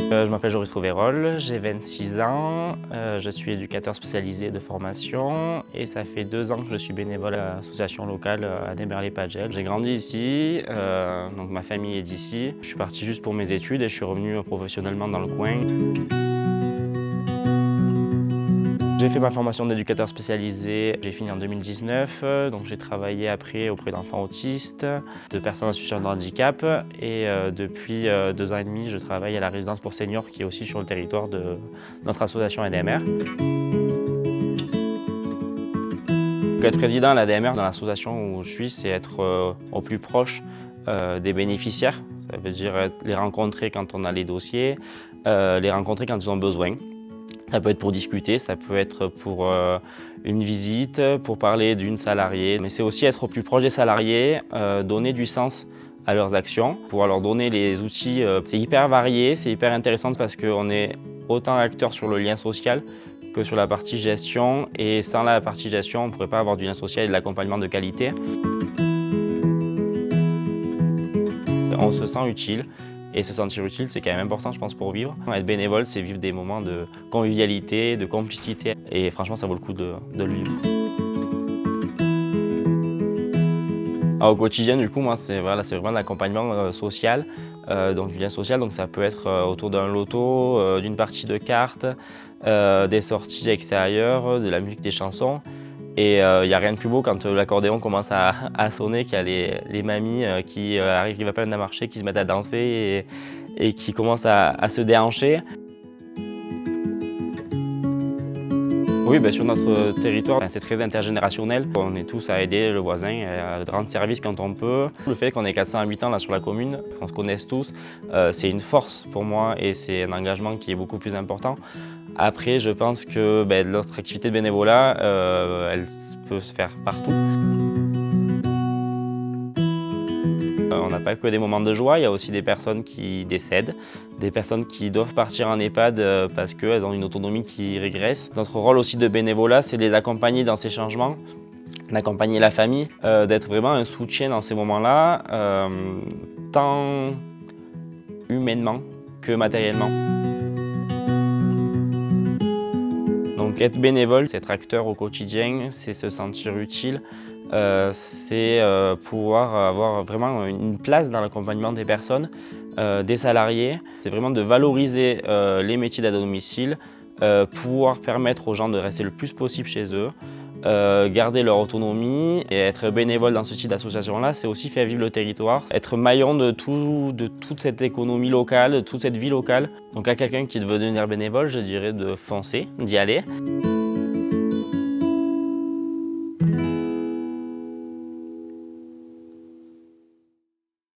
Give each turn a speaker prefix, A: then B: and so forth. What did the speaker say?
A: Je m'appelle Joris Rouveyrol, j'ai 26 ans, je suis éducateur spécialisé de formation et ça fait 2 ans que je suis bénévole à l'association locale à Némerlé-Padgel. J'ai grandi ici, donc ma famille est d'ici. Je suis parti juste pour mes études et je suis revenu professionnellement dans le coin. J'ai fait ma formation d'éducateur spécialisé, j'ai fini en 2019, donc j'ai travaillé après auprès d'enfants autistes, de personnes en situation de handicap et depuis 2 ans et demi, je travaille à la résidence pour seniors qui est aussi sur le territoire de notre association ADMR. Être président à l'ADMR dans l'association où je suis, c'est être au plus proche des bénéficiaires. Ça veut dire les rencontrer quand on a les dossiers, les rencontrer quand ils ont besoin. Ça peut être pour discuter, ça peut être pour une visite, pour parler d'une salariée. Mais c'est aussi être au plus proche des salariés, donner du sens à leurs actions, pouvoir leur donner les outils. C'est hyper varié, c'est hyper intéressant parce qu'on est autant acteur sur le lien social que sur la partie gestion. Et sans la partie gestion, on ne pourrait pas avoir du lien social et de l'accompagnement de qualité. On se sent utile. Et se sentir utile, c'est quand même important, je pense, pour vivre. Être bénévole, c'est vivre des moments de convivialité, de complicité. Et franchement, ça vaut le coup de le vivre. Alors, au quotidien, du coup, moi, c'est vraiment de l'accompagnement social, donc du lien social. Donc ça peut être autour d'un loto, d'une partie de cartes, des sorties extérieures, de la musique, des chansons. Et il n'y a rien de plus beau quand l'accordéon commence à sonner, qu'il y a les mamies qui arrivent à peine à marcher, qui se mettent à danser et qui commencent à se déhancher. Oui, sur notre territoire, c'est très intergénérationnel. On est tous à aider le voisin, à rendre service quand on peut. Le fait qu'on ait 400 habitants là sur la commune, qu'on se connaisse tous, c'est une force pour moi et c'est un engagement qui est beaucoup plus important. Après, je pense que notre activité de bénévolat, elle peut se faire partout. On n'a pas que des moments de joie, il y a aussi des personnes qui décèdent, des personnes qui doivent partir en EHPAD parce qu'elles ont une autonomie qui régresse. Notre rôle aussi de bénévolat, c'est de les accompagner dans ces changements, d'accompagner la famille, d'être vraiment un soutien dans ces moments-là, tant humainement que matériellement. Donc être bénévole, c'est être acteur au quotidien, c'est se sentir utile, c'est pouvoir avoir vraiment une place dans l'accompagnement des personnes, des salariés. C'est vraiment de valoriser les métiers d'aide à domicile, pouvoir permettre aux gens de rester le plus possible chez eux, garder leur autonomie et être bénévole dans ce type d'association-là, c'est aussi faire vivre le territoire, être maillon de toute cette économie locale, de toute cette vie locale. Donc à quelqu'un qui veut devenir bénévole, je dirais de foncer, d'y aller.